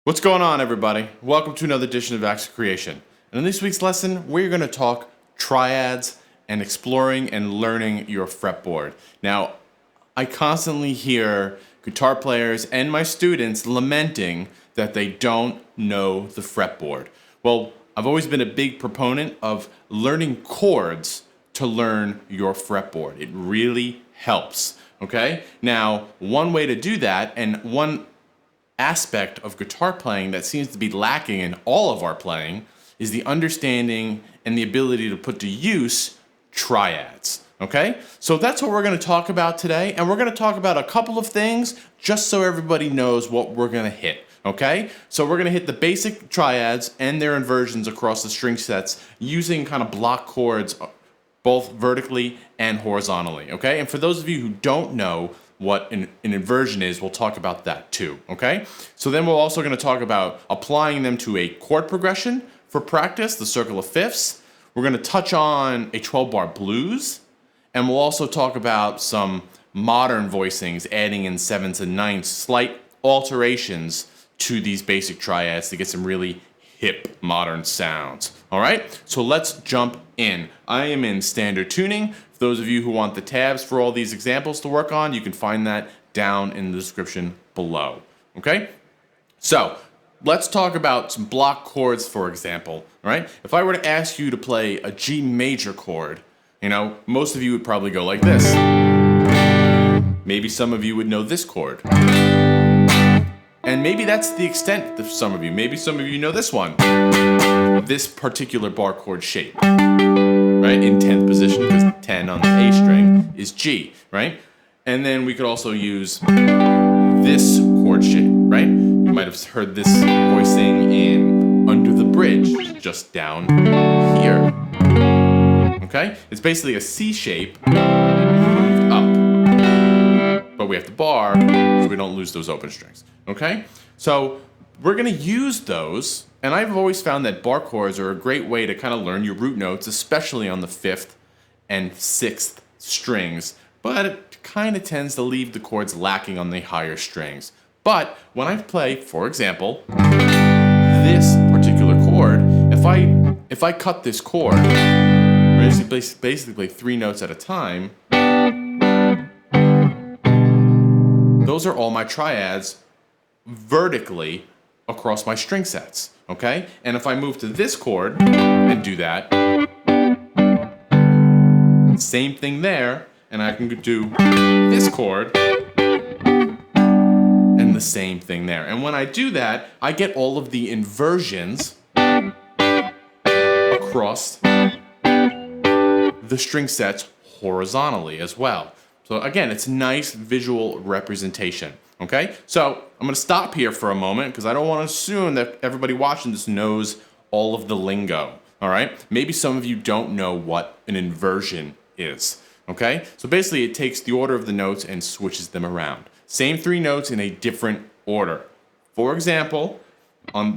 What's going on, everybody? Welcome to another edition of Acts of Creation. And in this week's lesson, we're going to talk triads and exploring and learning your fretboard. Now, I constantly hear guitar players and my students lamenting that they don't know the fretboard. Well, I've always been a big proponent of learning chords to learn your fretboard. It really helps, okay? Now, one way to do that, and one aspect of guitar playing that seems to be lacking in all of our playing, is the understanding and the ability to put to use triads. Okay? So that's what we're going to talk about today, and we're going to talk about a couple of things just so everybody knows what we're going to hit. Okay? So we're going to hit the basic triads and their inversions across the string sets using kind of block chords both vertically and horizontally. Okay? And for those of you who don't know what an inversion is, we'll talk about that too, okay? So then we're also going to talk about applying them to a chord progression for practice, the circle of fifths. We're going to touch on a 12-bar blues, and we'll also talk about some modern voicings, adding in sevenths and ninths, slight alterations to these basic triads to get some really hip modern sounds. All right, so let's jump in. I am in standard tuning. For those of you who want the tabs for all these examples to work on, you can find that down in the description below. Okay, so let's talk about some block chords, for example. All right, if I were to ask you to play a G major chord, you know, most of you would probably go like this. Maybe some of you would know this chord. And maybe that's the extent of some of you. Maybe some of you know this one. This particular bar chord shape. Right? In 10th position, because 10 on the A string is G, right? And then we could also use this chord shape, right? You might have heard this voicing in Under the Bridge, just down here. Okay? It's basically a C shape moved up. But we have to bar so we don't lose those open strings. Okay? So we're going to use those, and I've always found that bar chords are a great way to kind of learn your root notes, especially on the 5th and 6th strings, but it kind of tends to leave the chords lacking on the higher strings. But when I play, for example, this particular chord, if I cut this chord, basically 3 notes at a time, those are all my triads vertically across my string sets, okay? And if I move to this chord and do that, same thing there, and I can do this chord and the same thing there. And when I do that, I get all of the inversions across the string sets horizontally as well. So again, it's nice visual representation. Okay, so I'm going to stop here for a moment because I don't want to assume that everybody watching this knows all of the lingo. All right, maybe some of you don't know what an inversion is. Okay, so basically it takes the order of the notes and switches them around. Same 3 notes in a different order. For example,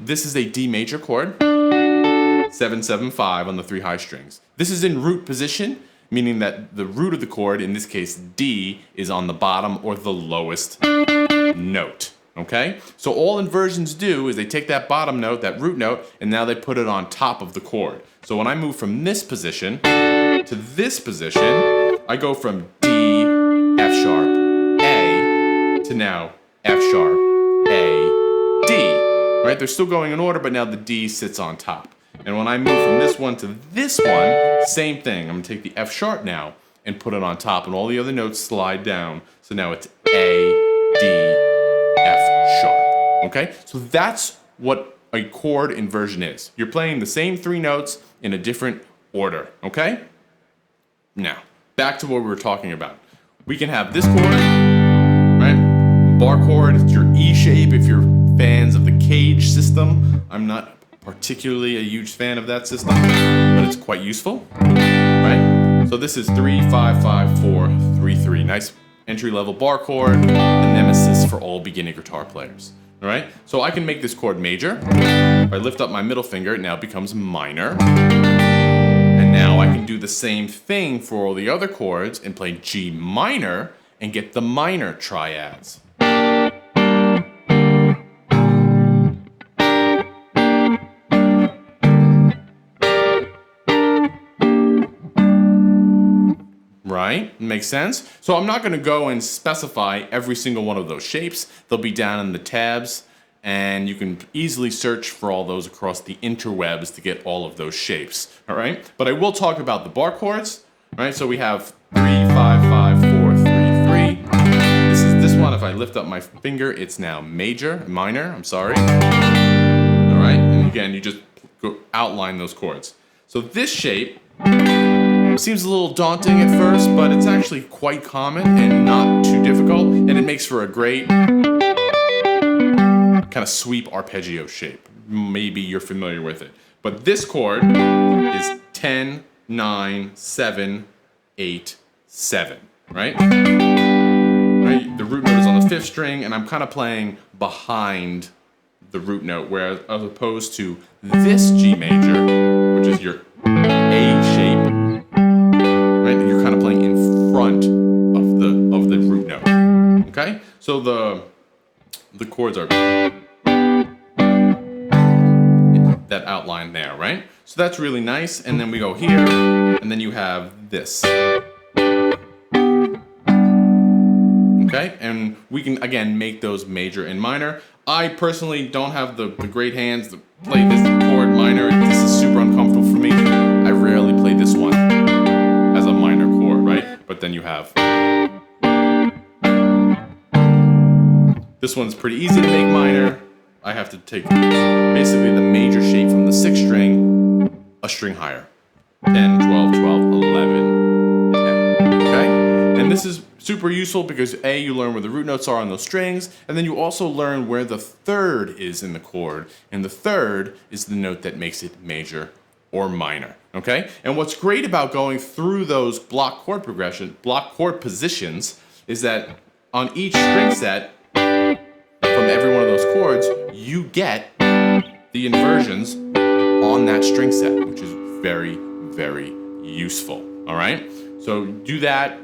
this is a D major chord, 7, 7, 5 on the 3 high strings. This is in root position, meaning that the root of the chord, in this case D, is on the bottom or the lowest note. Okay? So all inversions do is they take that bottom note, that root note, and now they put it on top of the chord. So when I move from this position to this position, I go from D, F sharp, A, to now F sharp, A, D. Right? They're still going in order, but now the D sits on top. And when I move from this one to this one, same thing. I'm going to take the F sharp now and put it on top, and all the other notes slide down. So now it's A, D, F sharp. Okay? So that's what a chord inversion is. You're playing the same 3 notes in a different order. Okay? Now, back to what we were talking about. We can have this chord, right? Bar chord, it's your E shape if you're fans of the Cage system. I'm not particularly a huge fan of that system, but it's quite useful, right? So this is 3, 5, 5, 4, 3, 3. Nice entry-level bar chord, a nemesis for all beginning guitar players. All right? So I can make this chord major. If I lift up my middle finger, it now becomes minor. And now I can do the same thing for all the other chords and play G minor and get the minor triads. right? Makes sense? So I'm not gonna go and specify every single one of those shapes. They'll be down in the tabs, and you can easily search for all those across the interwebs to get all of those shapes, all right? But I will talk about the bar chords, right? So we have 3, 5, 5, 4, 3, 3. This one, if I lift up my finger, it's now minor, I'm sorry. All right, and again, you just go outline those chords. So this shape seems a little daunting at first, but it's actually quite common and not too difficult, and it makes for a great kind of sweep arpeggio shape. Maybe you're familiar with it. But this chord is 10, 9, 7, 8, 7, right? The root note is on the 5th string, and I'm kind of playing behind the root note, whereas as opposed to this G major, which is your A shape, right? You're kind of playing in front of the root note. Okay? So the chords are that outline there, right? So that's really nice. And then we go here, and then you have this. Okay, and we can, again, make those major and minor. I personally don't have the great hands to play this chord minor. This is super uncomfortable for me. I rarely play this one as a minor chord, right? But then you have... This one's pretty easy to make minor. I have to take basically the major shape from the 6th string, a string higher. 10, 12, 12, 11, 10, okay? And this is super useful because A, you learn where the root notes are on those strings, and then you also learn where the 3rd is in the chord, and the 3rd is the note that makes it major or minor, okay? And what's great about going through those block chord positions is that on each string set, from every one of those chords, you get the inversions on that string set, which is very, very useful, all right? So do that.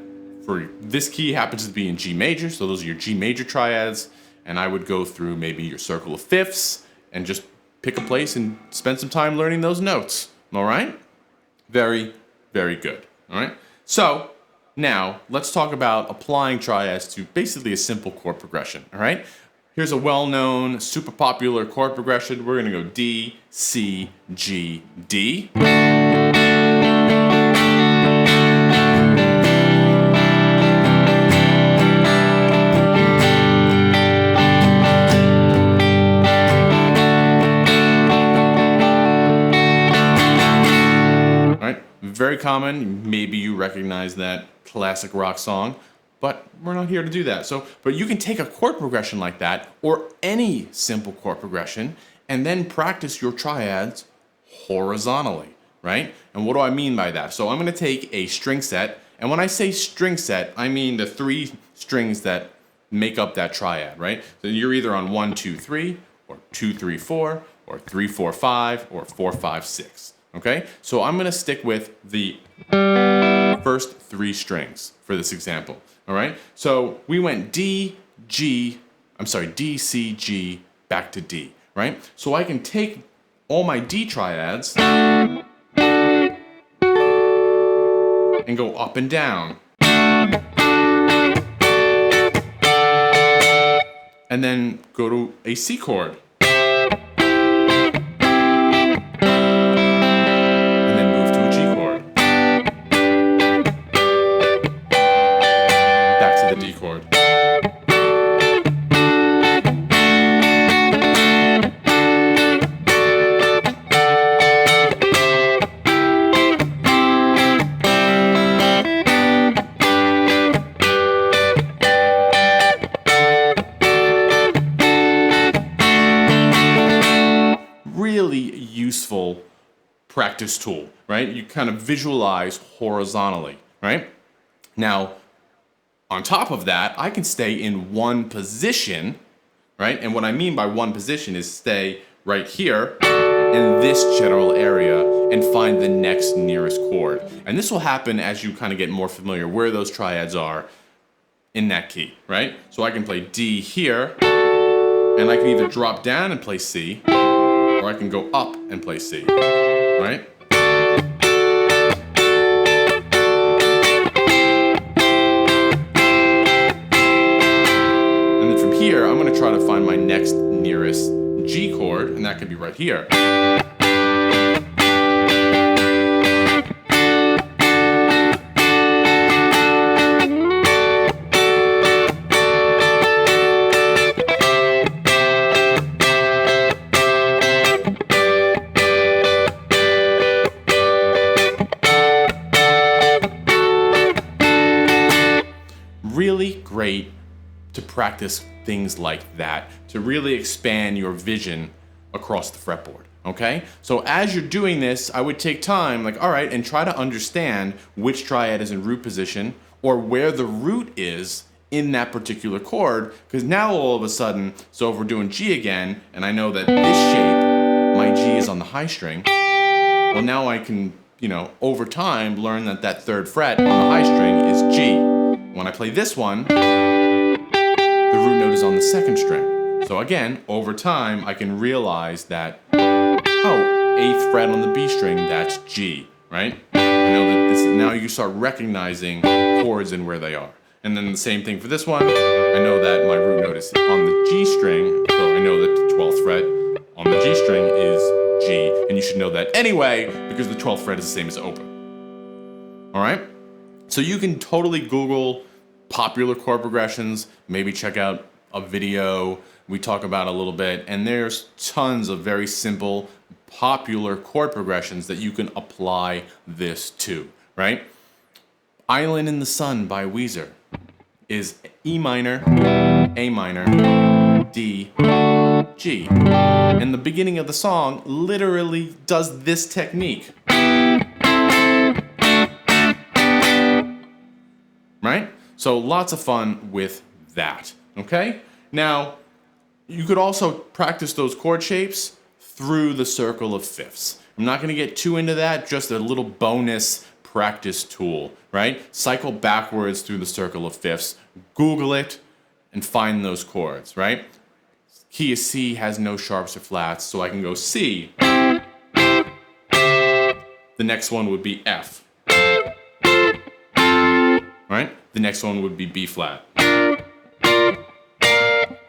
For this key happens to be in G major, so those are your G major triads, and I would go through maybe your circle of fifths and just pick a place and spend some time learning those notes, all right? Very, very good, all right? So now let's talk about applying triads to basically a simple chord progression, all right? Here's a well-known, super popular chord progression. We're gonna go D, C, G, D. Very common, maybe you recognize that classic rock song, but we're not here to do that. But you can take a chord progression like that, or any simple chord progression, and then practice your triads horizontally, right? And what do I mean by that? So I'm gonna take a string set, and when I say string set, I mean the 3 strings that make up that triad, right? So you're either on 1, 2, 3, or 2, 3, 4, or 3, 4, 5, or 4, 5, 6. Okay, so I'm gonna stick with the first 3 strings for this example, all right? So we went D, C, G, back to D, right? So I can take all my D triads and go up and down. And then go to a C chord. D chord. Really useful practice tool, right? You kind of visualize horizontally, right? Now, on top of that, I can stay in one position, right? And what I mean by one position is stay right here in this general area and find the next nearest chord. And this will happen as you kind of get more familiar where those triads are in that key, right? So I can play D here, and I can either drop down and play C, or I can go up and play C, right? to try to find my next nearest G chord, and that could be right here. Really great to practice things like that, to really expand your vision across the fretboard, okay? So as you're doing this, I would take time, like, all right, and try to understand which triad is in root position or where the root is in that particular chord, because now all of a sudden, so if we're doing G again, and I know that this shape, my G is on the high string, well now I can, over time learn that that third fret on the high string is G. When I play this one, the root note is on the second string. So again, over time, I can realize that, oh, 8th fret on the B string, that's G, right? I know that this, now you start recognizing chords and where they are. And then the same thing for this one. I know that my root note is on the G string, so I know that the 12th fret on the G string is G. And you should know that anyway, because the 12th fret is the same as open. All right? So you can totally Google popular chord progressions, maybe check out a video we talk about a little bit, and there's tons of very simple, popular chord progressions that you can apply this to, right? Island in the Sun by Weezer is E minor, A minor, D, G. And the beginning of the song literally does this technique. Right? So lots of fun with that, okay? Now, you could also practice those chord shapes through the circle of fifths. I'm not gonna get too into that, just a little bonus practice tool, right? Cycle backwards through the circle of fifths, Google it, and find those chords, right? Key of C has no sharps or flats, so I can go C. The next one would be F. Right? The next one would be B flat.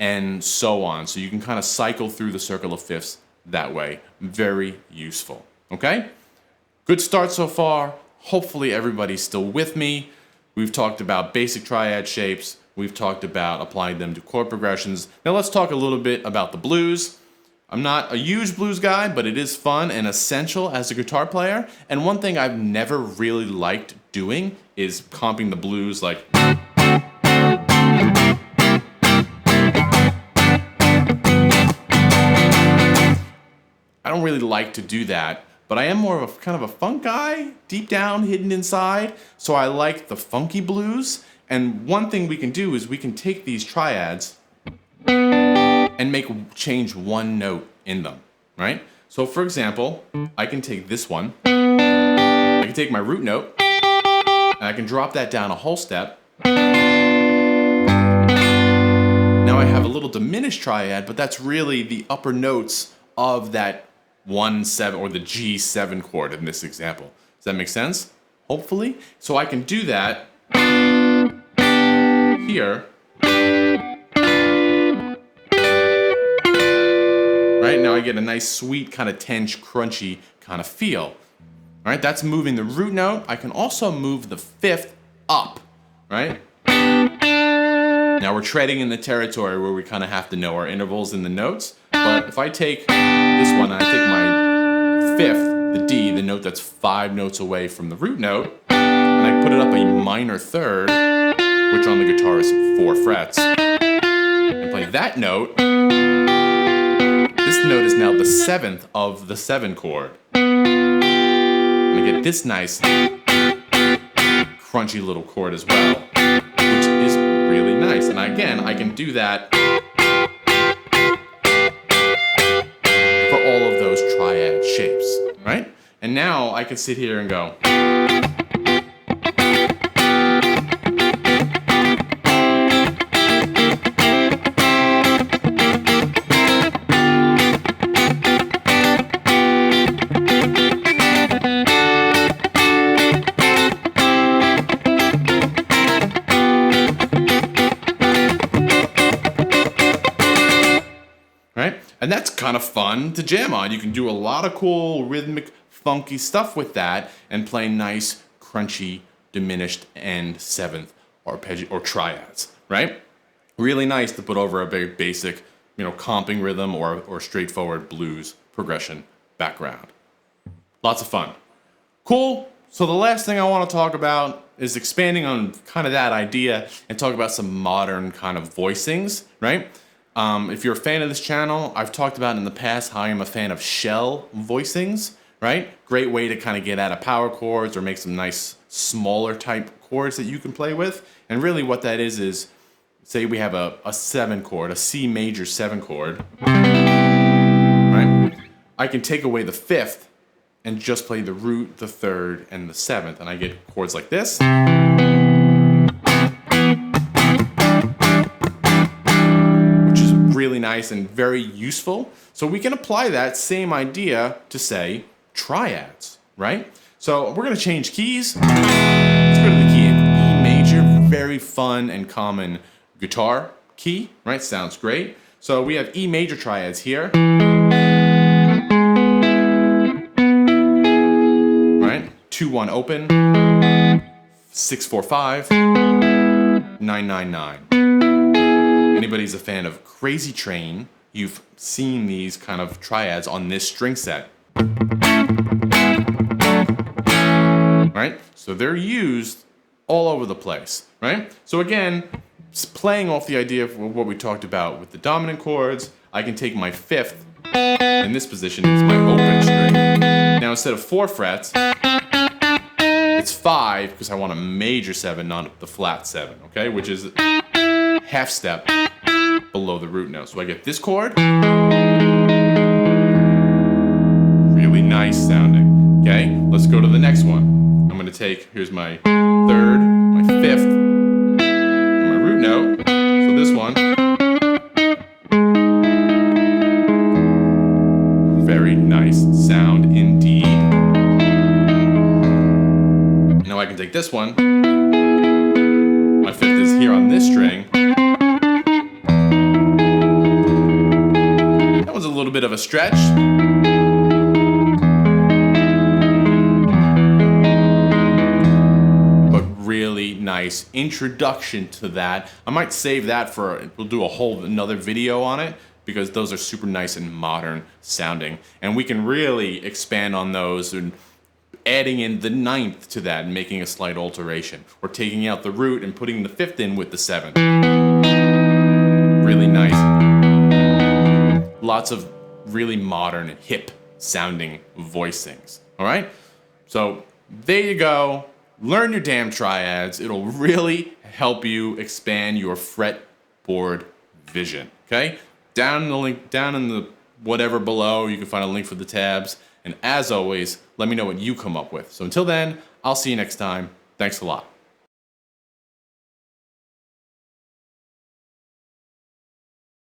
And so on. So you can kind of cycle through the circle of fifths that way. Very useful. Okay? Good start so far. Hopefully everybody's still with me. We've talked about basic triad shapes. We've talked about applying them to chord progressions. Now let's talk a little bit about the blues. I'm not a huge blues guy, but it is fun and essential as a guitar player. And one thing I've never really liked doing is comping the blues like. I don't really like to do that, but I am more of a kind of a funk guy, deep down, hidden inside. So I like the funky blues. And one thing we can do is we can take these triads and change one note in them, right? So for example, I can take this one, I can take my root note, and I can drop that down a whole step. Now I have a little diminished triad, but that's really the upper notes of that 1-7 or the G7 chord in this example. Does that make sense? Hopefully. So I can do that here. Right, now I get a nice sweet kind of tense, crunchy kind of feel. All right, that's moving the root note. I can also move the fifth up, right? Now we're treading in the territory where we kind of have to know our intervals in the notes. But if I take this one and I take my fifth, the D, the note that's 5 notes away from the root note, and I put it up a minor third, which on the guitar is 4 frets, and play that note, this note is now the 7th of the 7 chord. And I get this nice crunchy little chord as well, which is really nice. And again, I can do that for all of those triad shapes, right? And now I can sit here and go. And that's kind of fun to jam on. You can do a lot of cool rhythmic, funky stuff with that and play nice, crunchy, diminished and seventh or triads, right? Really nice to put over a very basic, comping rhythm or straightforward blues progression background. Lots of fun. Cool. So the last thing I want to talk about is expanding on kind of that idea and talk about some modern kind of voicings, right? If you're a fan of this channel, I've talked about in the past how I am a fan of shell voicings, right? Great way to kind of get out of power chords or make some nice smaller type chords that you can play with. And really what that is say we have a 7 chord, a C major 7 chord, right? I can take away the 5th and just play the root, the 3rd, and the 7th, and I get chords like this. Which is really nice and very useful. So we can apply that same idea to, say, triads, right? So we're gonna change keys. Let's go to the key of E major, very fun and common guitar key, right? Sounds great. So we have E major triads here. Right? 2-1 open, 6-4-5, 9-9-9. Anybody's a fan of Crazy Train, you've seen these kind of triads on this string set. Right? So they're used all over the place, right? So again, playing off the idea of what we talked about with the dominant chords, I can take my 5th in this position, it's my open string. Now instead of 4 frets, it's 5 because I want a major 7, not the flat 7, okay? Which is half step below the root note. So I get this chord, really nice sounding, okay? Let's go to the next one. I'm gonna take, here's my 3rd, my 5th, and my root note. So this one, very nice sound indeed. Now I can take this one. My 5th is here on this string. That was a little bit of a stretch. Really nice introduction to that. I might save that we'll do a whole another video on it because those are super nice and modern sounding. And we can really expand on those and adding in the 9th to that and making a slight alteration. Or taking out the root and putting the 5th in with the 7th. Really nice. Lots of really modern, hip sounding voicings. All right? So there you go. Learn your damn triads. It'll really help you expand your fretboard vision, okay? Down in the whatever below, you can find a link for the tabs. And as always, let me know what you come up with. So until then, I'll see you next time. Thanks a lot.